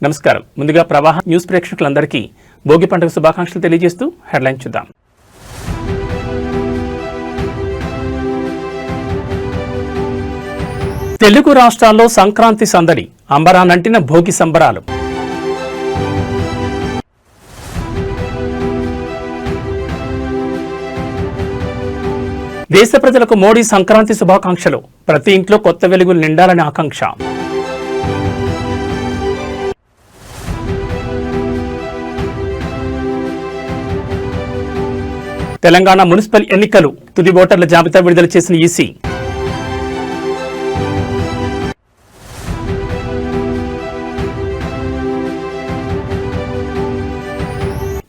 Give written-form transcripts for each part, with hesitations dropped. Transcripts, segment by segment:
నమస్కారం. ముందుగా ప్రవాహ న్యూస్ ప్రేక్షకులందరికీ భోగి పండుగ శుభాకాంక్షలు తెలియజేస్తూ హెడ్లైన్ చూద్దాం. తెలుగు రాష్ట్రాల్లో సంక్రాంతి సందడి, అంబరానంటిన భోగి సంబరాలు. దేశ ప్రజలకు మోడీ సంక్రాంతి శుభాకాంక్షలు, ప్రతి ఇంట్లో కొత్త వెలుగులు నిండాలని ఆకాంక్ష. తెలంగాణ మున్సిపల్ ఎన్నికలు, తుది ఓటర్ల జాబితా విడుదల చేసిన ఈసీ.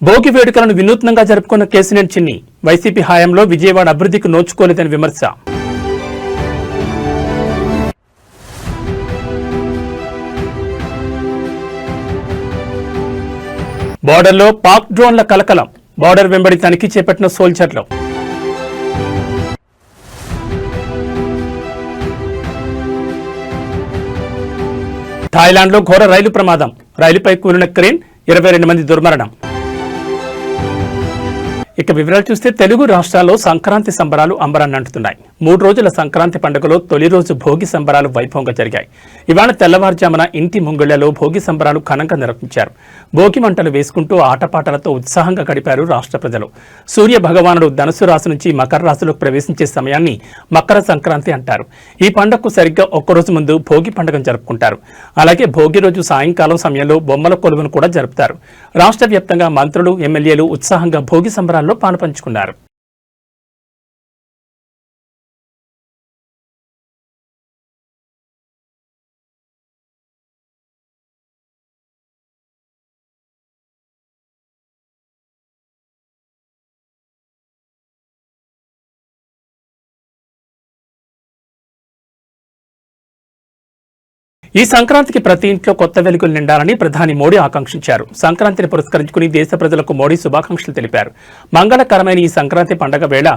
భోగి వేడుకలను వినూత్నంగా జరుపుకున్న కేసినేని చిన్ని, వైసీపీ హయాంలో విజయవాడ అభివృద్ధికి నోచుకోలేదని విమర్శ. బోర్డర్లో పాక్ డ్రోన్ల కలకలం, బోర్డర్ వెంబడి తనిఖీ చేపట్టిన సోల్జర్లు. థాయిలాండ్లో ఘోర రైలు ప్రమాదం, రైలుపై కూలిన క్రేన్, 22 మంది దుర్మరణం. ఇక వివరాలు చూస్తే తెలుగు రాష్ట్రాల్లో సంక్రాంతి సంబరాలు అంబరాన్ని అంటున్నాయి. 3 రోజుల సంక్రాంతి పండుగలో తొలి రోజు భోగి సంబరాలు వైభవంగా జరిగాయి. ఇవాళ తెల్లవారుజామున ఇంటి ముంగిళ్లలో భోగి సంబరాలు ఘనంగా నిర్వహించారు. భోగి మంటలు వేసుకుంటూ ఆటపాటలతో ఉత్సాహంగా గడిపారు రాష్ట్ర ప్రజలు. సూర్య భగవానుడు ధనుసు రాశి నుంచి మకర రాశిలోకి ప్రవేశించే సమయాన్ని మకర సంక్రాంతి అంటారు. ఈ పండుగకు సరిగ్గా ఒక్కరోజు ముందు భోగి పండుగను జరుపుకుంటారు. అలాగే భోగి రోజు సాయంకాలం సమయంలో బొమ్మల కొలువును కూడా జరుపుతారు. రాష్ట్ర వ్యాప్తంగా మంత్రులు, ఎమ్మెల్యేలు ఉత్సాహంగా భోగి సంబరాల్లో పాలుపంచుకున్నారు. ఈ సంక్రాంతికి ప్రతి ఇంట్లో కొత్త వెలుగులు నిండాలని ప్రధాని మోడీ ఆకాంక్షించారు. సంక్రాంతిని పురస్కరించుకుని దేశ ప్రజలకు మోడీ శుభాకాంక్షలు తెలిపారు. మంగళకరమైన ఈ సంక్రాంతి పండుగ వేళ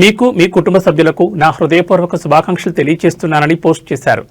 మీకు, మీ కుటుంబ సభ్యులకు నా హృదయపూర్వక శుభాకాంక్షలు తెలియజేస్తున్నానని పోస్ట్ చేశారు.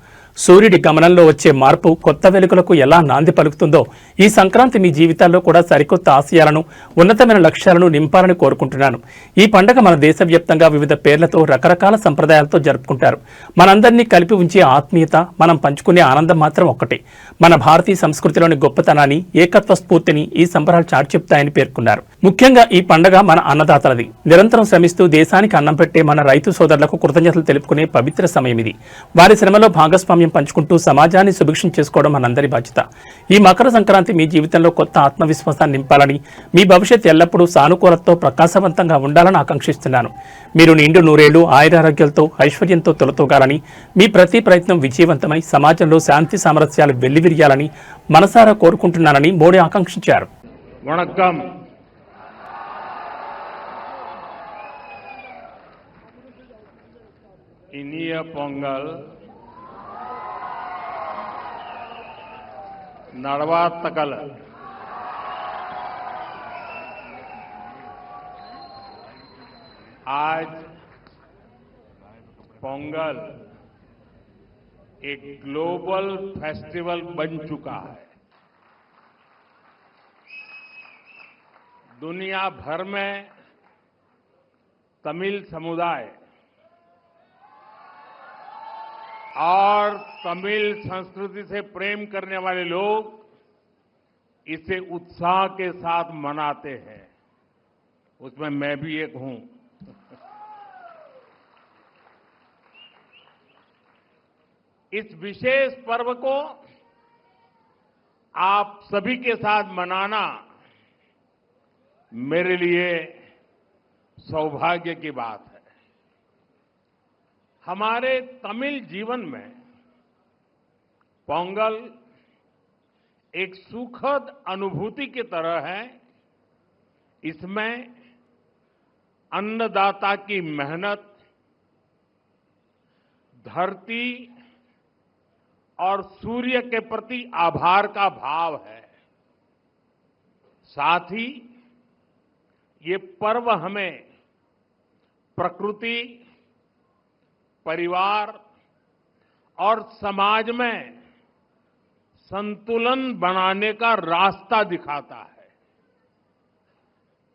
సూర్యుడి గమనంలో వచ్చే మార్పు కొత్త వెలుగులకు ఎలా నాంది పలుకుతుందో ఈ సంక్రాంతి మీ జీవితాల్లో కూడా సరికొత్త ఆశయాలను, ఉన్నతమైన లక్ష్యాలను నింపాలని కోరుకుంటున్నాను. ఈ పండుగ మన దేశవ్యాప్తంగా వివిధ పేర్లతో, రకరకాల సంప్రదాయాలతో జరుపుకుంటారు. మనందరినీ కలిపి ఉంచే ఆత్మీయత, మనం పంచుకునే ఆనందం మాత్రం ఒక్కటే. మన భారతీయ సంస్కృతిలోని గొప్పతనాన్ని, ఏకత్వ స్ఫూర్తిని ఈ సంబరాలు చాటి చెప్తాయని పేర్కొన్నారు. ముఖ్యంగా ఈ పండుగ మన అన్నదాతలది. నిరంతరం శ్రమిస్తూ దేశానికి అన్నం పెట్టే మన రైతు సోదరులకు కృతజ్ఞతలు తెలుపుకునే పవిత్ర సమయం ఇది. వారి శ్రమలో భాగస్వామ్యం పంచుకుంటూ సమాజాన్ని సుభిక్షం చేసుకోవడం మనందరి బాధ్యత. ఈ మకర సంక్రాంతి మీ జీవితంలో కొత్త ఆత్మవిశ్వాసాన్ని నింపాలని, మీ భవిష్యత్తు ఎల్లప్పుడూ సానుకూలతతో ప్రకాశవంతంగా ఉండాలని ఆకాంక్షిస్తున్నాను. మీరు నిండు నూరేళ్లు ఆయురారోగ్యాలతో, ఐశ్వర్యంతో తొలతూగాలని, మీ ప్రతి ప్రయత్నం విజయవంతమై సమాజంలో శాంతి సామరస్యాలు వెల్లివిరియాలని మనసారా కోరుకుంటున్నానని మోడీ ఆకాంక్షించారు. వణక్కం. ఇనియ పొంగల్ नड़वातकल आज पोंगल एक ग्लोबल फेस्टिवल बन चुका है। दुनिया भर में तमिल समुदाय और तमिल संस्कृति से प्रेम करने वाले लोग इसे उत्साह के साथ मनाते हैं। उसमें मैं भी एक हूं। इस विशेष पर्व को आप सभी के साथ मनाना मेरे लिए सौभाग्य की बात है। हमारे तमिल जीवन में पोंगल एक सुखद अनुभूति की तरह है। इसमें अन्नदाता की मेहनत, धरती और सूर्य के प्रति आभार का भाव है। साथ ही ये पर्व हमें प्रकृति, परिवार और समाज में संतुलन बनाने का रास्ता दिखाता है।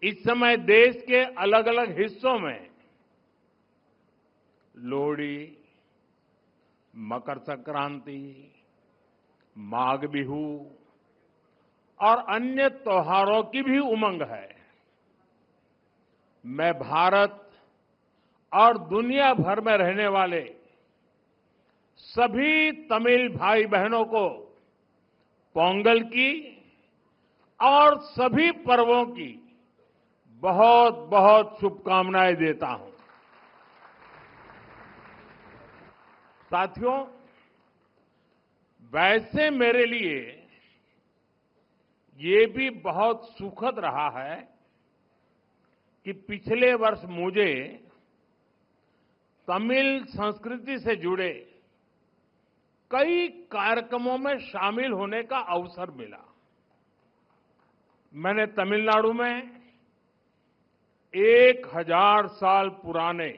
इस समय देश के अलग अलग हिस्सों में लोहड़ी, मकर संक्रांति, माघ बिहू और अन्य त्योहारों की भी उमंग है। मैं भारत और दुनिया भर में रहने वाले सभी तमिल भाई बहनों को पोंगल की और सभी पर्वों की बहुत बहुत शुभकामनाएं देता हूं। साथियों, वैसे मेरे लिए ये भी बहुत सुखद रहा है कि पिछले वर्ष मुझे तमिल संस्कृति से जुड़े कई कार्यक्रमों में शामिल होने का अवसर मिला। मैंने तमिलनाडु में 1000 साल पुराने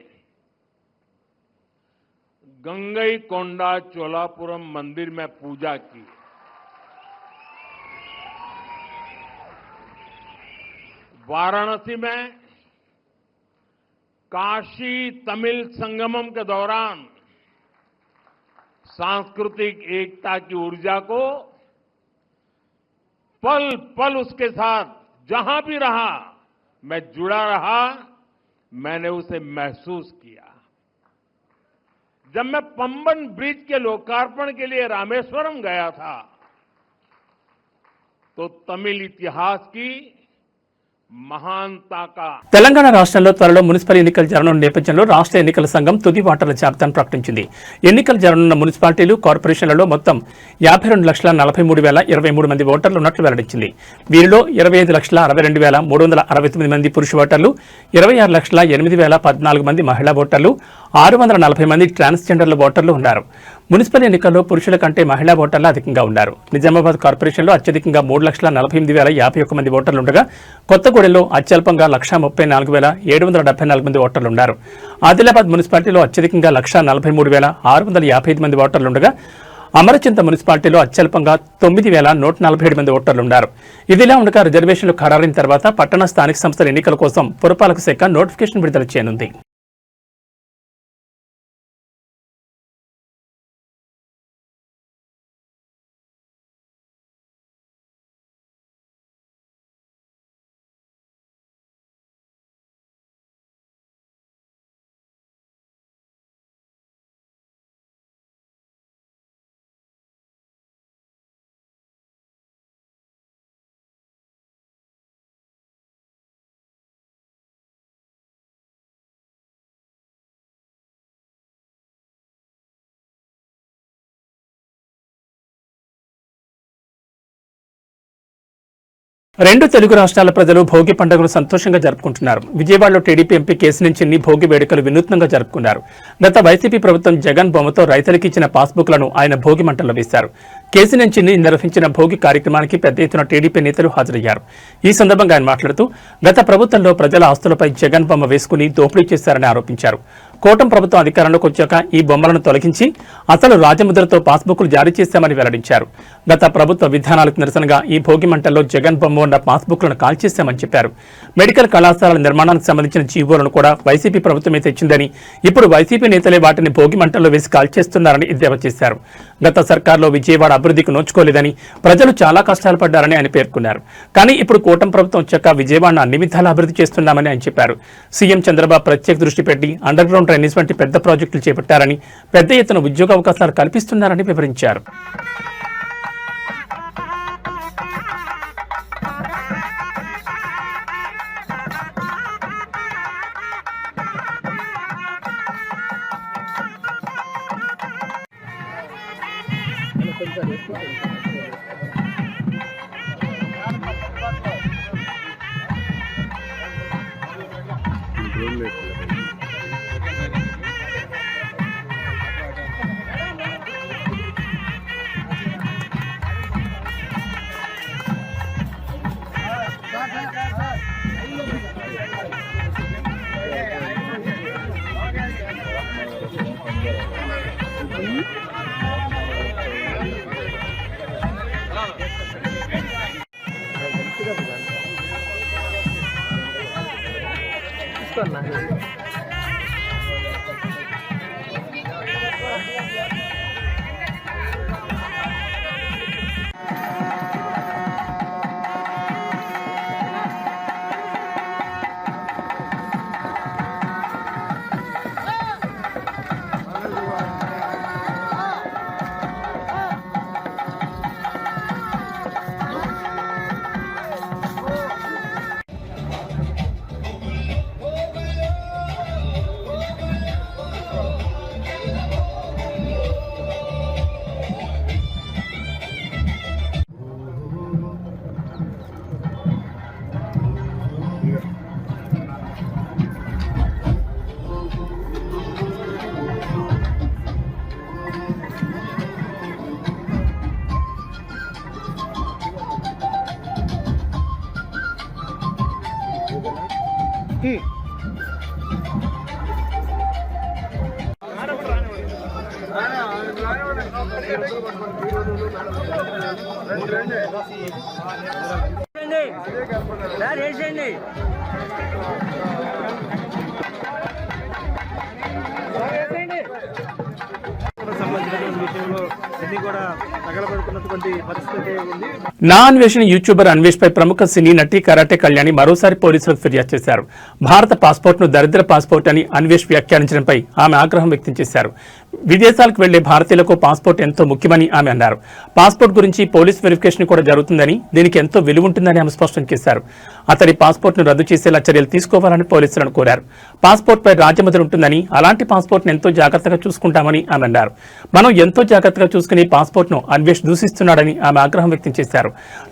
गंगईकोंडा चोलापुरम मंदिर में पूजा की। वाराणसी में काशी तमिल संगमम के दौरान सांस्कृतिक एकता की ऊर्जा को पल पल उसके साथ जहां भी रहा मैं जुड़ा रहा, मैंने उसे महसूस किया। जब मैं पंबन ब्रिज के लोकार्पण के लिए रामेश्वरम गया था तो तमिल इतिहास की महानता का తెలంగాణ రాష్ట్రంలో త్వరలో మున్సిపల్ ఎన్నికలు జరగనున్న నేపథ్యంలో రాష్ట్ర ఎన్నికల సంఘం తుది ఓటర్ల జాబితాను ప్రకటించింది. ఎన్నికలు జరగనున్న మున్సిపాలిటీలు, కార్పొరేషన్లలో మొత్తం 52,43,023 మంది ఓటర్లు ఉన్నట్లు వెల్లడించింది. వీరిలో 25,62,369 మంది పురుష ఓటర్లు, 26,08,014 మంది మహిళా ఓటర్లు, 640 మంది ట్రాన్స్జెండర్ల ఓటర్లు ఉన్నారు. మున్సిపల్ ఎన్నికల్లో పురుషుల కంటే మహిళా ఓటర్లు అధికంగా ఉన్నారు. నిజామాబాద్ కార్పొరేషన్లో అత్యధికంగా 3,48,051 మంది ఓటర్లు ఉండగా కొత్తగూడెంలో అత్యల్పంగా 134,774 మంది ఓటర్లు ఉన్నారు. ఆదిలాబాద్ మున్సిపాలిటీలో అత్యధికంగా 143,655 మంది ఓటర్లు ఉండగా అమరచింత మున్సిపాలిటీలో అత్యల్పంగా 9,147 మంది ఓటర్లు ఉన్నారు. ఇదిలా ఉండగా రిజర్వేషన్లు ఖరారైన తర్వాత పట్టణ స్థానిక సంస్థల ఎన్నికల కోసం పురపాలక శాఖ నోటిఫికేషన్ విడుదల చేయనుంది. రెండు తెలుగు రాష్ట్రాల ప్రజలు భోగి పండుగను సంతోషంగా జరుపుకుంటున్నారు. విజయవాడలో టీడీపీ ఎంపీ కేశినేని భోగి వేడుకలు వినూత్నంగా జరుపుకున్నారు. గత వైసీపీ ప్రభుత్వం జగన్ బొమ్మతో రైతులకు ఇచ్చిన పాస్బుక్లను ఆయన భోగి మంటల్లో వేశారు. కేశినేని నిర్వహించిన భోగి కార్యక్రమానికి పెద్ద ఎత్తున టీడీపీ నేతలు హాజరయ్యారు. ఈ సందర్భంగా ఆయన మాట్లాడుతూ గత ప్రభుత్వంలో ప్రజల ఆస్తులపై జగన్ బొమ్మ వేసుకుని దోపిడీ చేశారని ఆరోపించారు. కూటమి ప్రభుత్వం అధికారంలోకి వచ్చాక ఈ బొమ్మలను తొలగించి అసలు రాజముద్రతో పాస్బుక్లు జారీ చేశామని వెల్లడించారు. గత ప్రభుత్వ విధానాలకు నిరసనగా ఈ భోగి మంటల్లో జగన్ బొమ్మ ఉన్న పాస్బుక్లను కాల్చేశామని చెప్పారు. మెడికల్ కళాశాలల నిర్మాణానికి సంబంధించిన జీవోలను కూడా వైసీపీ ప్రభుత్వమే తెచ్చిందని, ఇప్పుడు వైసీపీ నేతలే వాటిని భోగి మంటల్లో వేసి కాల్చేస్తున్నారని ఎద్దేవా చేశారు. గత సర్కార్లో విజయవాడ అభివృద్ధికి నోచుకోలేదని, ప్రజలు చాలా కష్టాలు పడ్డారని ఆయన పేర్కొన్నారు. కానీ ఇప్పుడు కూటమి ప్రభుత్వం వచ్చాక విజయవాడను అన్ని విధాలా అభివృద్ధి చేస్తున్నామని ఆయన చెప్పారు. సీఎం చంద్రబాబు ప్రత్యేక దృష్టి పెట్టి అండర్ గ్రౌండ్ డ్రైనేజ్ వంటి పెద్ద ప్రాజెక్టులు చేపట్టారని, పెద్ద ఎత్తున ఉద్యోగ అవకాశాలు కల్పిస్తున్నారని వివరించారు. నా అన్వేషణ యూట్యూబర్ అన్వేష్ పై ప్రముఖ సినీ నటి కరాటే కళ్యాణి మరోసారి పోలీసులకు ఫిర్యాదు చేశారు. భారత పాస్పోర్ట్ ను దరిద్ర పాస్పోర్ట్ అని అన్వేష్ వ్యాఖ్యానించడంపై ఆమె ఆగ్రహం వ్యక్తం చేశారు. విదేశాలకు వెళ్లే భారతీయులకు పాస్పోర్ట్ ఎంతో ముఖ్యమని ఆమె అన్నారు. పాస్పోర్ట్ గురించి పోలీస్ వెరిఫికేషన్ కూడా జరుగుతుందని, దీనికి ఎంతో విలువ ఉంటుందని ఆమె స్పష్టం చేశారు. అతడి పాస్పోర్ట్ ను రద్దు చేసేలా చర్యలు తీసుకోవాలని పోలీసులను కోరారు. పాస్పోర్ట్ పై రాజముద్ర ఉంటుందని, అలాంటి పాస్పోర్ట్ ను ఎంతో జాగ్రత్తగా చూసుకుంటామని ఆమె అన్నారు. మనం ఎంతో జాగ్రత్తగా చూసుకునే పాస్పోర్ట్ ను అన్వేష్ దూషిస్తున్నాడని ఆమె ఆగ్రహం వ్యక్తం చేశారు.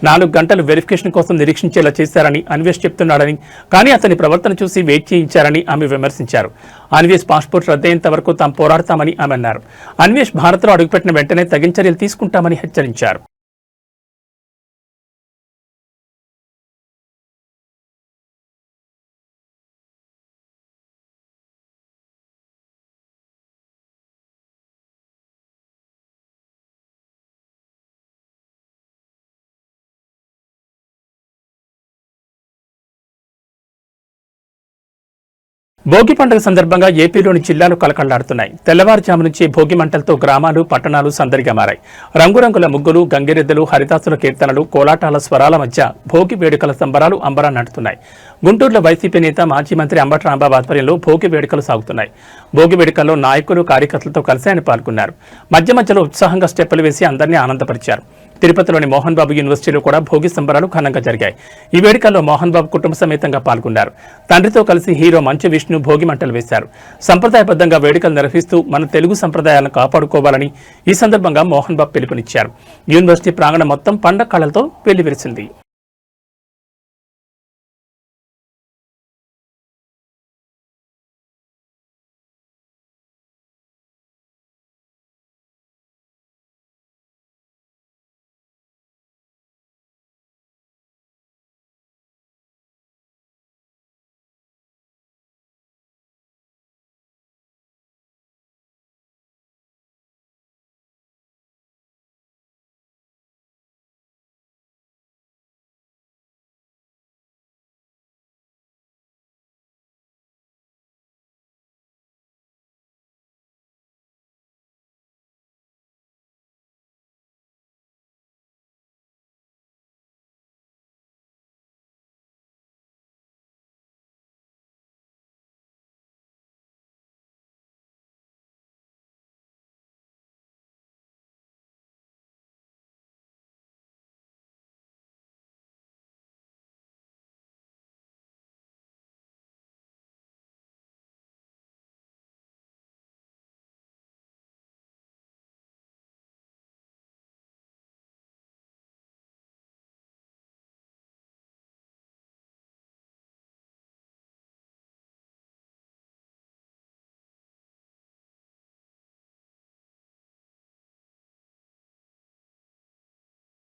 4 గంటలు వెరిఫికేషన్ కోసం నిరీక్షించేలా చేశారని అన్వేష్ చెప్తున్నాడని, కానీ అతని ప్రవర్తన చూసి వెయిట్ చేయించారని ఆమె విమర్శించారు. అన్వేష్ పాస్పోర్ట్ రద్దయ్యేంత వరకు తాము పోరాడతామని ఆమె అన్నారు. అన్వేష్ భారత్లో అడుగుపెట్టిన వెంటనే తగిన చర్యలు తీసుకుంటామని హెచ్చరించారు. భోగి పండుగ సందర్భంగా ఏపీలోని జిల్లాలు కలకళ్లాడుతున్నాయి. తెల్లవారుజాము నుంచి భోగి మంటలతో గ్రామాలు, పట్టణాలు సందడిగా మారాయి. రంగురంగుల ముగ్గులు, గంగిరెద్దులు, హరిదాసుల కీర్తనలు, కోలాటాల స్వరాల మధ్య భోగి వేడుకల సంబరాలు అంబరాన్నంటున్నాయి. గుంటూరులో వైసీపీ నేత మాజీ మంత్రి అంబటి రాంబాబు ఆధ్వర్యంలో భోగి వేడుకలు సాగుతున్నాయి. భోగి వేడుకల్లో నాయకులు, కార్యకర్తలతో కలిసి ఆయన పాల్గొన్నారు. మధ్య మధ్యలో ఉత్సాహంగా స్టెప్పులు వేసి అందరినీ ఆనందపరిచారు. తిరుపతిలోని మోహన్ బాబు యూనివర్సిటీలో కూడా భోగి సంబరాలు ఘనంగా జరిగాయి. ఈ వేడుకల్లో మోహన్ బాబు కుటుంబ సమేతంగా పాల్గొన్నారు. తండ్రితో కలిసి హీరో మంచు విష్ణు భోగి మంటలు వేశారు. సంప్రదాయబద్ధంగా వేడుకలు నిర్వహిస్తూ మన తెలుగు సంప్రదాయాలను కాపాడుకోవాలని ఈ సందర్భంగా మోహన్ బాబు పిలుపునిచ్చారు. యూనివర్సిటీ ప్రాంగణం మొత్తం పండగ కళలతో వెల్లివిరిసింది.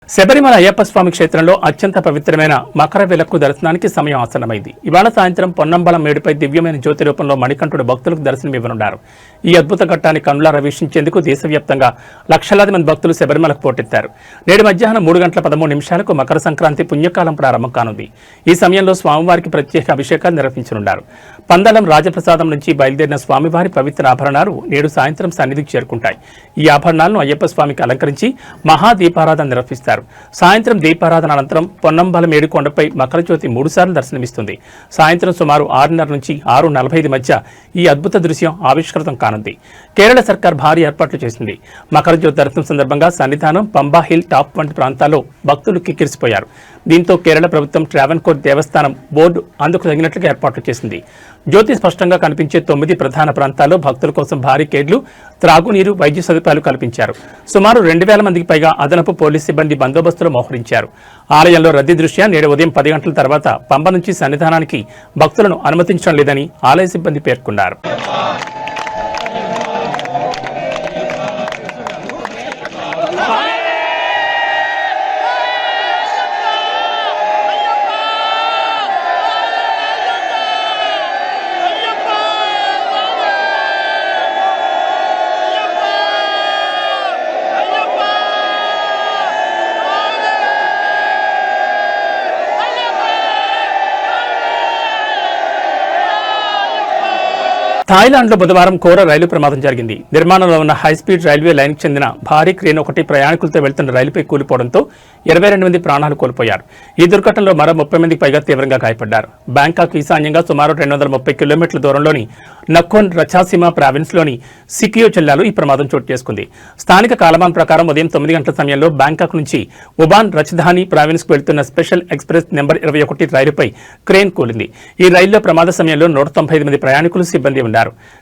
శబరిమల అయ్యప్ప స్వామి క్షేత్రంలో అత్యంత పవిత్రమైన మకర విలక్కు దర్శనానికి సమయం ఆసన్నమైంది. ఇవాళ సాయంత్రం పొన్నంబలం మేడుపై దివ్యమైన జ్యోతి రూపంలో మణికంఠుడు భక్తులకు దర్శనమివ్వనున్నారు. ఈ అద్భుత ఘట్టాన్ని కనులారా వీక్షించేందుకు దేశవ్యాప్తంగా లక్షలాది మంది భక్తులు శబరిమలకు పోటెత్తారు. నేడు మధ్యాహ్నం 3:13 మకర సంక్రాంతి పుణ్యకాలం ప్రారంభం కానుంది. ఈ సమయంలో స్వామివారికి ప్రత్యేక అభిషేకాలు నిర్వహించనున్నారు. పందలం రాజప్రసాదం నుంచి బయలుదేరిన స్వామివారి పవిత్ర ఆభరణాలు నేడు సాయంత్రం సన్నిధికి చేరుకుంటాయి. ఈ ఆభరణాలను అయ్యప్ప స్వామికి అలంకరించి మహాదీపారాధన నిర్వహిస్తారు. సాయంత్రం దీపారాధన అనంతరం పొన్నంబలమేడు కొండపై మకరజ్యోతి 3 సార్లు దర్శనమిస్తుంది. సాయంత్రం సుమారు 6:30 నుంచి 6:45 మధ్య ఈ అద్భుత దృశ్యం ఆవిష్కృతం కానుంది. కేరళ సర్కార్ భారీ ఏర్పాట్లు చేసింది. మకరజ్యోతి దర్శనం సందర్భంగా సన్నిధానం, పంబా హిల్ టాప్ వంటి ప్రాంతాల్లో భక్తులు కిక్కిరిసిపోయారు. దీంతో కేరళ ప్రభుత్వం ట్రావెన్కోర్ దేవస్థానం బోర్డు అందుకు తగినట్లుగా ఏర్పాట్లు చేసింది. జ్యోతి స్పష్టంగా కనిపించే 9 ప్రధాన ప్రాంతాల్లో భక్తుల కోసం భారీ కేడ్లు, త్రాగునీరు, వైద్య సదుపాయాలు కల్పించారు. సుమారు 2,000 మందికి పైగా అదనపు పోలీస్ సిబ్బంది బందోబస్తులో మోహరించారు. ఆలయంలో రద్దీ దృష్ట్యా నేడు ఉదయం 10 గంటల తర్వాత పంబ నుంచి సన్నిధానానికి భక్తులను అనుమతించడం లేదని ఆలయ సిబ్బంది పేర్కొన్నారు. థాయిలాండ్లో బుధవారం ఘోర రైలు ప్రమాదం జరిగింది. నిర్మాణంలో ఉన్న హైస్పీడ్ రైల్వే లైన్కు చెందిన భారీ క్రేన్ ఒకటి ప్రయాణికులతో వెళ్తున్న రైలుపై కూలిపోవడంతో 22 మంది ప్రాణాలు కోల్పోయారు. ఈ దుర్ఘటనలో మరో 30 మందికి పైగా తీవ్రంగా గాయపడ్డారు. బ్యాంకాక్ ఈశాన్యంగా సుమారు 230 కిలోమీటర్ల దూరంలోని నఖోన్ రచాసీమా ప్రావిన్స్లోని సికియో జిల్లాలో ఈ ప్రమాదం చోటు చేసుకుంది. స్థానిక కాలమానం ప్రకారం ఉదయం 9 గంటల సమయంలో బ్యాంకాక్ నుంచి ఉబాన్ రచధాని ప్రావిన్స్కు వెళ్తున్న స్పెషల్ ఎక్స్ప్రెస్ నెంబర్ 21 రైలుపై క్రేన్ కూలింది. ఈ రైల్లో ప్రమాద సమయంలో 195 మంది ప్రయాణికులు, సిబ్బంది ఉన్నారు.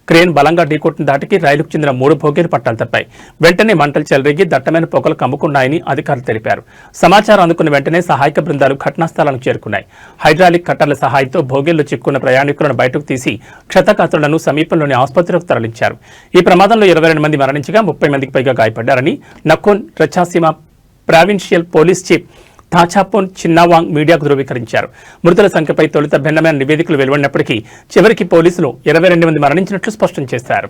క్రేన్ బలంగా ఢీకొట్టిన దాటికి రైలుకు చెందిన 3 బోగీలు పట్టాలు తప్పాయి. వెంటనే మంటలు చెలరేగి దట్టమైన పొగలు కమ్ముకున్నాయని అధికారులు తెలిపారు. సమాచారం అందుకున్న వెంటనే సహాయక బృందాలు ఘటనా స్థలానికి చేరుకున్నాయి. హైడ్రాలిక్ కట్టర్ల సహాయంతో భోగిల్లో చిక్కున్న ప్రయాణికులను బయటకు తీసి క్షతగాత్రులను సమీపంలోని ఆసుపత్రికి తరలించారు. ఈ ప్రమాదంలో 22 మంది మరణించగా 30 మందికి పైగా గాయపడ్డారని నఖోన్ రచాసీమా ప్రావిన్షియల్ పోలీస్ చీఫ్ థాచాపోన్ చిన్నావాంగ్ మీడియాకు ధృవీకరించారు. మృతుల సంఖ్యపై తొలుత భిన్నమైన నివేదికలు వెలువడినప్పటికీ చివరికి పోలీసులు 22 మంది మరణించినట్లు స్పష్టం చేశారు.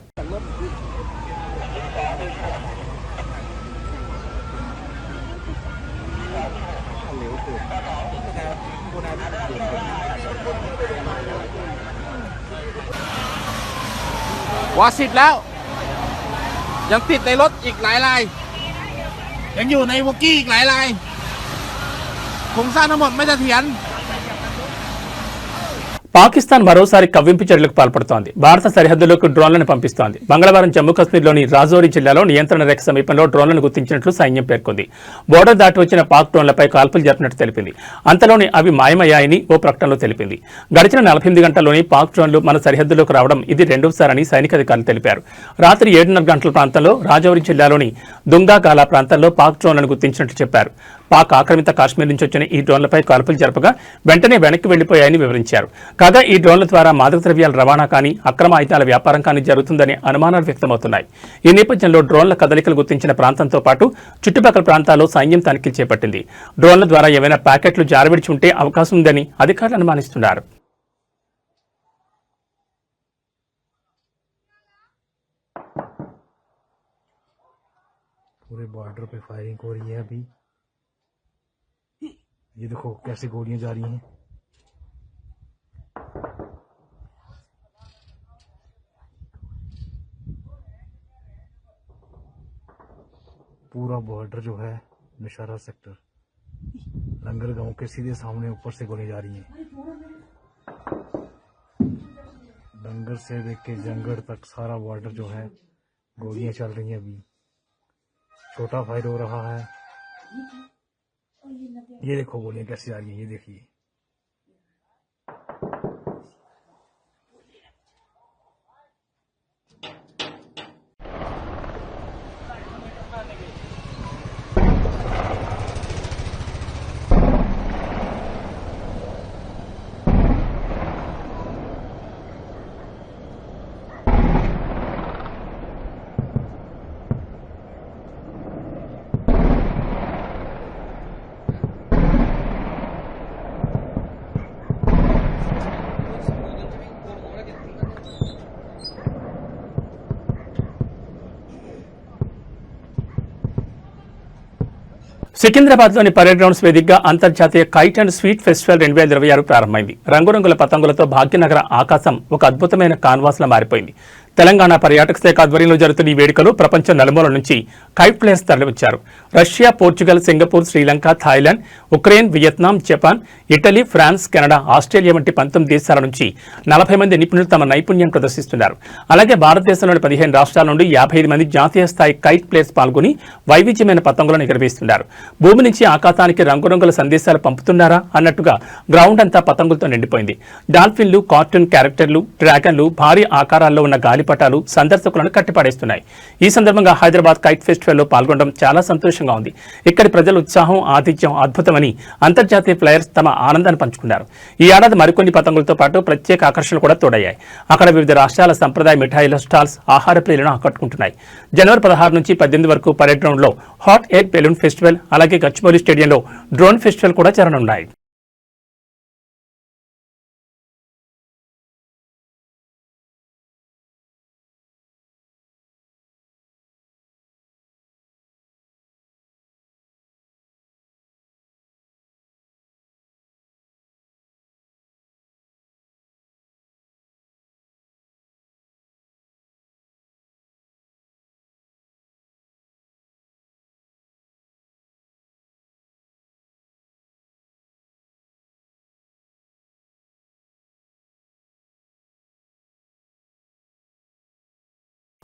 วอสิบแล้วยังติดในรถอีกหลายรายยังอยู่ในวอกกี้อีกหลายรายโครงสร้างทั้งหมดไม่เสถียร పాకిస్తాన్ మరోసారి కవ్వింపు చర్యలకు పాల్పడుతోంది. భారత సరిహద్దులోకి డ్రోన్లను పంపిస్తోంది. మంగళవారం జమ్మూ కశ్మీర్లోని రాజౌరి జిల్లాలో నియంత్రణ రేఖ సమీపంలో డ్రోన్లను గుర్తించినట్లు సైన్యం పేర్కొంది. బోర్డర్ దాటి వచ్చిన పాక్ డ్రోన్లపై కాల్పులు జరిపినట్టు తెలిపింది. అంతలోనే అవి మాయమయ్యాయని ఓ ప్రకటనలో తెలిపింది. గడిచిన 48 గంటల్లోనే పాక్ డ్రోన్లు మన సరిహద్దులోకి రావడం ఇది రెండోసారని సైనిక అధికారులు తెలిపారు. రాత్రి 7:30 గంటల ప్రాంతంలో రాజౌరి జిల్లాలోని దుంగాగాలా ప్రాంతాల్లో పాక్ డ్రోన్లను గుర్తించినట్లు చెప్పారు. పాక్ ఆక్రమిత కాశ్మీర్ నుంచి వచ్చిన ఈ డ్రోన్లపై కాల్పులు జరపగా వెంటనే వెనక్కి వెళ్లిపోయాయని వివరించారు. కాగా ఈ డ్రోన్ల ద్వారా మాదక ద్రవ్యాల రవాణా కానీ, అక్రమ ఆయుధాల వ్యాపారం కానీ జరుగుతుందనే అనుమానాలు వ్యక్తమవుతున్నాయి. ఈ నేపథ్యంలో డ్రోన్ల కదలికలు గుర్తించిన ప్రాంతంతో పాటు చుట్టుపక్కల ప్రాంతాల్లో సైన్యం తనిఖీలు చేపట్టింది. డ్రోన్ల ద్వారా ఏవైనా ప్యాకెట్లు జారవిడిచి ఉంటే అవకాశం ఉందని అధికారులు అనుమానిస్తున్నారు. पूरे बॉर्डर पे फायरिंग हो रही है अभी। ये देखो कैसे गोलियां जा रही हैं। पूरा बॉर्डर जो है नौशहरा सेक्टर लंगर गांव के सीधे सामने ऊपर से गोलियां जा रही हैं। लंगर से लेके जंगड़ तक सारा बॉर्डर जो है गोलियां चल रही हैं। अभी छोटा फायर हो रहा है। ये देखो गोलियां कैसे आ रही हैं, ये देखिए। సికింద్రాబాద్లోని పరేడ్ గ్రౌండ్స్ వేదికగా అంతర్జాతీయ కైట్ అండ్ స్వీట్ ఫెస్టివల్ 2026 ప్రారంభమైంది. రంగురంగుల పతంగులతో భాగ్యనగర ఆకాశం ఒక అద్భుతమైన కాన్వాస్లా మారిపోయింది. తెలంగాణ పర్యాటక శాఖ ఆధ్వర్యంలో జరుగుతున్న ఈ వేడుకలో ప్రపంచం నలుమూలల నుంచి కైట్ ప్లేయర్స్ తరలివచ్చారు. Russia, Portugal, Singapore, Sri Lanka, Thailand, Ukraine, Vietnam, Japan, Italy, France, Canada, Australia వంటి 19 దేశాల నుంచి 40 మంది నిపుణులు తమ నైపుణ్యం ప్రదర్శిస్తున్నారు. అలాగే భారతదేశంలోని 15 రాష్ట్రాల నుండి 55 మంది జాతీయ స్థాయి కైట్ ప్లేయర్స్ పాల్గొని వైవిధ్యమైన పతంగులను ఎగురవేస్తున్నారు. భూమి నుంచి ఆకాశానికి రంగురంగుల సందేశాలు పంపుతున్నారా అన్నట్టుగా గ్రౌండ్ అంతా పతంగులతో నిండిపోయింది. డాల్ఫిన్లు, కార్టూన్ క్యారెక్టర్లు, డ్రాగన్లు, భారీ ఆకారాల్లో ఉన్న గాలిపటాలు సందర్శకులను కట్టిపడేస్తున్నాయి. ఈ సందర్భంగా హైదరాబాద్ కైట్ ఫెస్టివల్లో పాల్గొనడం చాలా సంతోషంగా ఉంది. ఇక్కడి ప్రజల ఉత్సాహం, ఆతిథ్యం అద్భుతమని అంతర్జాతీయ ప్లేయర్స్ తమ ఆనందాన్ని పంచుకున్నారు. ఈ ఏడాది మరికొన్ని పతంగులతో పాటు ప్రత్యేక ఆకర్షణలు కూడా తోడయ్యాయి. అక్కడ వివిధ రాష్ట్రాల సంప్రదాయ మిఠాయిల స్టాల్స్ ఆహార ప్రియులను ఆకట్టుకుంటున్నాయి. జనవరి 16 నుంచి 18 వరకు పరేడ్ గ్రౌండ్ లో హాట్ ఎయిర్ బెలూన్ ఫెస్టివల్, అలాగే గచ్చిబౌలి స్టేడియంలో డ్రోన్ ఫెస్టివల్ కూడా జరగనున్నాయి.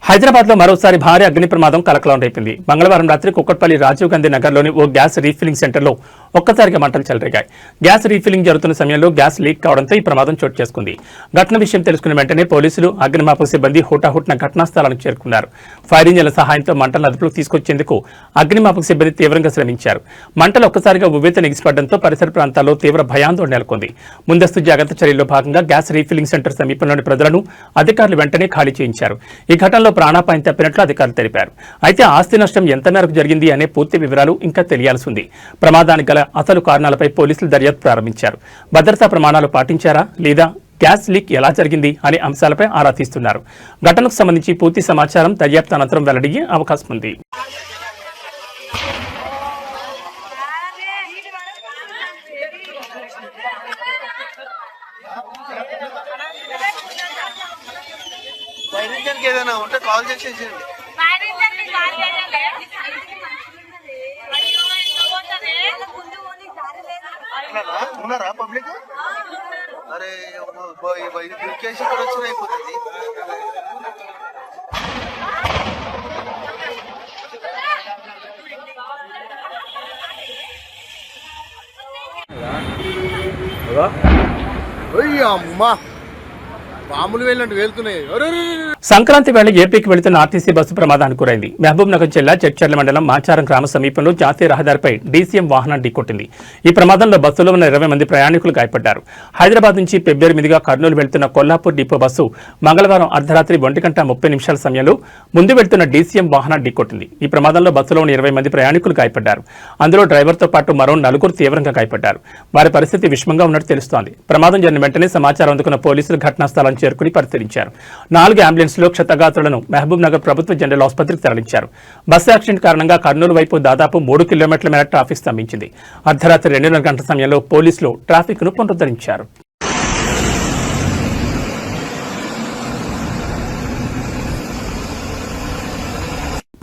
హైదరాబాద్ లో మరోసారి భారీ అగ్ని ప్రమాదం కలకలం రేపింది. మంగళవారం రాత్రి కుక్కట్పల్లి రాజీవ్ గాంధీ నగర్లోని ఓ గ్యాస్ రీఫిల్లింగ్ సెంటర్లో ఒక్కసారిగా మంటలు చెలరేగాయి. గ్యాస్ రీఫిల్లింగ్ జరుగుతున్న సమయంలో గ్యాస్ లీక్ కావడంతో ఈ ప్రమాదం చోటు చేసుకుంది. ఘటన విషయం తెలుసుకున్న వెంటనే పోలీసులు, అగ్నిమాపక సిబ్బంది హుటాహుటిన ఘటనా స్థలానికి చేరుకున్నారు. ఫైర్ ఇంజన్ల సహాయంతో మంటలను అదుపులోకి తీసుకొచ్చేందుకు అగ్నిమాపక సిబ్బంది తీవ్రంగా శ్రమించారు. మంటలు ఒక్కసారిగా ఉవ్వెత్తున ఎగిసిపడడంతో పరిసర ప్రాంతాల్లో తీవ్ర భయాందోళన నెలకొంది. ముందస్తు జాగ్రత్త చర్యల్లో భాగంగా గ్యాస్ రీఫిల్లింగ్ సెంటర్ సమీపంలోని ప్రజలను అధికారులు వెంటనే ఖాళీ చేయించారు. ఈ ఘటనలో ప్రాణాపాయం తప్పినట్లు అధికారులు తెలిపారు. అయితే ఆస్తి నష్టం ఎంత మేరకు జరిగింది అనే పూర్తి వివరాలు ఇంకా తెలియాల్సి ఉంది. ప్రమాదానికి గల అసలు కారణాలపై పోలీసులు దర్యాప్తు ప్రారంభించారు. భద్రతా ప్రమాణాలు పాటించారా లేదా, గ్యాస్ లీక్ ఎలా జరిగింది అనే అంశాలపై ఆరా తీస్తున్నారు. ఘటనకు సంబంధించి పూర్తి సమాచారం దర్యాప్తు అనంతరం వెల్లడయ్యే అవకాశం ఉంది. ఏదైనా ఉంటే కాల్ చేసేసేయండి. ఉన్నారా పబ్లిక్? అరే కేసు ఇక్కడ వచ్చిన అయిపోతుంది. అమ్మా పాములు వెళ్ళినట్టు వెళ్తున్నాయి. సంక్రాంతి వేళ ఏపీకి వెళుతున్న ఆర్టీసీ బస్సు ప్రమాదానికి గురైంది. మహబూబ్ నగర్ జిల్లా చెట్చర్ల మండలం మాచారం గ్రామ సమీపంలో జాతీయ రహదారిపై డీసీఎం వాహనం ఢీకొట్టింది. ఈ ప్రమాదంలో బస్సులో ఉన్న 20 మంది ప్రయాణికులు గాయపడ్డారు. హైదరాబాద్ నుంచి ఫిబ్రవరి మీదుగా కర్నూలు వెళ్తున్న కొల్లాపూర్ డిపో బస్సు మంగళవారం అర్ధరాత్రి 1:30 సమయంలో ముందు వెళ్తున్న డీసీఎం వాహనం ఢీకొట్టింది. ఈ ప్రమాదంలో బస్సులో ఉన్న 20 మంది ప్రయాణికులు గాయపడ్డారు. అందులో డ్రైవర్తో పాటు మరో 4 తీవ్రంగా గాయపడ్డారు. వారి పరిస్థితి విషమంగా ఉన్నట్టు తెలుస్తోంది. ప్రమాదం జరిగిన వెంటనే సమాచారం అందుకున్న పోలీసులు ఘటనా స్థలాన్ని చేరుకుని పరిశీలించారు. 4 అంబులెన్స్లో క్షతగాత్రులను మహబూబ్ నగర్ ప్రభుత్వ జనరల్ ఆసుపత్రికి తరలించారు. బస్సు యాక్సిడెంట్ కారణంగా కర్నూలు వైపు దాదాపు 3 కిలోమీటర్ల మేర ట్రాఫిక్ స్తంభించింది. అర్ధరాత్రి 2:30 గంటల సమయంలో పోలీసులు ట్రాఫిక్ ను పునరుద్ధరించారు.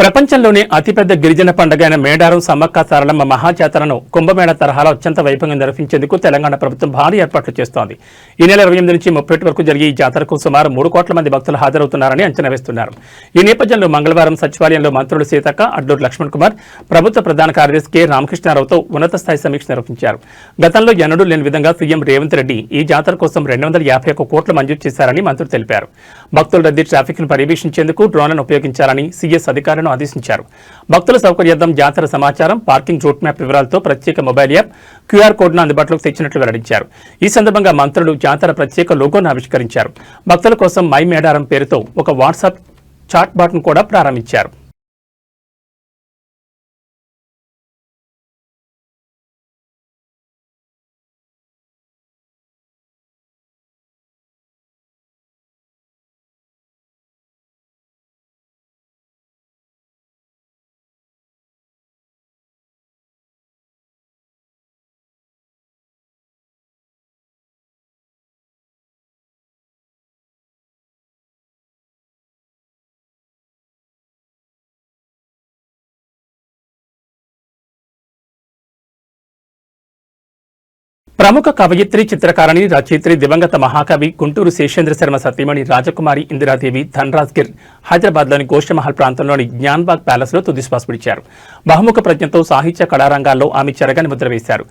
ప్రపంచంలోనే అతిపెద్ద గిరిజన పండుగ అయిన మేడారం సమ్మక్క సారలమ్మ మహాజాతరను కుంభమేళ తరహాలో అత్యంత వైభవంగా నిర్వహించేందుకు తెలంగాణ ప్రభుత్వం భారీ ఏర్పాట్లు చేస్తోంది. ఈ నెల 28 నుంచి 31 వరకు జరిగే ఈ జాతరకు సుమారు 3 కోట్ల మంది భక్తులు హాజరవుతున్నారని అంచనా వేస్తున్నారు. ఈ నేపథ్యంలో మంగళవారం సచివాలయంలో మంత్రులు సీతక్క, అడ్లూరు లక్ష్మణ్ కుమార్, ప్రభుత్వ ప్రధాన కార్యదర్శి కె రామకృష్ణారావుతో ఉన్నత స్థాయి సమీక్ష నిర్వహించారు. గతంలో ఎన్నడూ లేని విధంగా సీఎం రేవంత్ రెడ్డి ఈ జాతర కోసం 251 కోట్లు మంజూరు చేశారని మంత్రులు తెలిపారు. భక్తుల రద్దీ, ట్రాఫిక్ ను పర్యవేక్షించేందుకు డ్రోన్లను ఉపయోగించాలని సీఎస్ అధికారులను ఆదేశించారు. భక్తుల సౌకర్యార్థం జాతర సమాచారం, పార్కింగ్ రూట్ మ్యాప్ వివరాలతో ప్రత్యేక మొబైల్ యాప్, క్యూఆర్ కోడ్ను అందుబాటులోకి తెచ్చినట్లు వెల్లడించారు. ఈ సందర్భంగా మంత్రులు జాతర ప్రత్యేక లోగోను ఆవిష్కరించారు. భక్తుల కోసం మై మేడారం పేరుతో ఒక వాట్సాప్ చాట్ బాట్ను కూడా ప్రారంభించారు. ప్రముఖ కవయిత్రి, చిత్రకారిణి, రచయిత్రి, దివంగత మహాకవి గుంటూరు శేషేంద్ర శర్మ సతీమణి రాజకుమారి ఇందిరాదేవి ధన్రాజ్గిర్ హైదరాబాద్లోని గోషమహల్ ప్రాంతంలోని జ్ఞాన్బాగ్ ప్యాలెస్లో తుదిశ్వాస విడిచారు. బహుముఖ ప్రజ్ఞతో సాహిత్య కళారంగాల్లో ఆమె చెరగని ముద్ర వేశారు.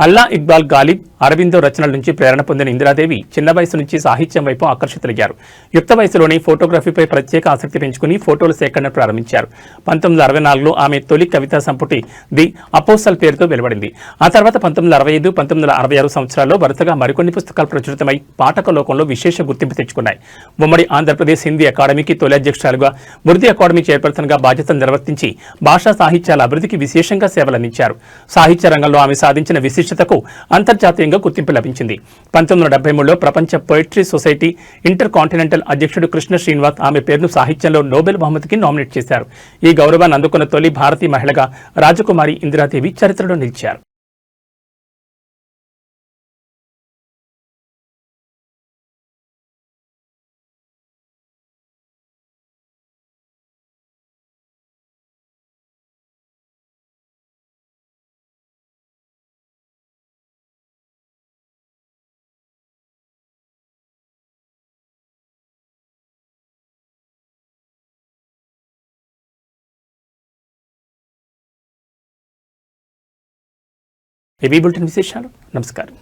అల్లా ఇక్బాల్ గాలిబ్, అరవిందో రచనల నుంచి ప్రేరణ పొందిన ఇందిరాదేవి చిన్న వయసు నుంచి సాహిత్యం వైపు ఆకర్షితులయ్యారు. యుక్త వయసులోనే ఫోటోగ్రఫీపై ప్రత్యేక ఆసక్తి పెంచుకుని ఫోటోల సేకరణ ప్రారంభించారు. 1964లో ఆమె తొలి కవితా సంపుటి ది అపోసల్ పేరుతో వెలువడింది. ఆ తర్వాత 1965, 1966 సంవత్సరాల్లో వరుసగా మరికొన్ని పుస్తకాలు ప్రచురితమై పాఠక లోకంలో విశేష గుర్తింపు తెచ్చుకున్నాయి. ఉమ్మడి ఆంధ్రప్రదేశ్ హిందీ అకాడమీకి తొలి అధ్యక్షురాలుగా, ఉర్దూ అకాడమీ చైర్పర్సన్గా బాధ్యతలు నిర్వర్తించి భాషా సాహిత్యాల అభివృద్ధికి విశేషంగా సేవలందించారు. సాహిత్య రంగంలో ఆమె సాధించిన విశిష్టతకు అంతర్జాతీయంగా గుర్తింపు లభించింది. 1973లో ప్రపంచ పోయిట్రీ సొసైటీ ఇంటర్ కాంటినెంటల్ అధ్యక్షుడు కృష్ణ శ్రీనివాస్ ఆమె పేరును సాహిత్యంలో నోబెల్ బహుమతికి నామినేట్ చేశారు. ఈ గౌరవాన్ని అందుకున్న తొలి భారతీయ మహిళగా రాజకుమారి ఇందిరాదేవి చరిత్రలో నిలిచారు. ఏబీ బులెటిన్ విశేషాలు. నమస్కారం.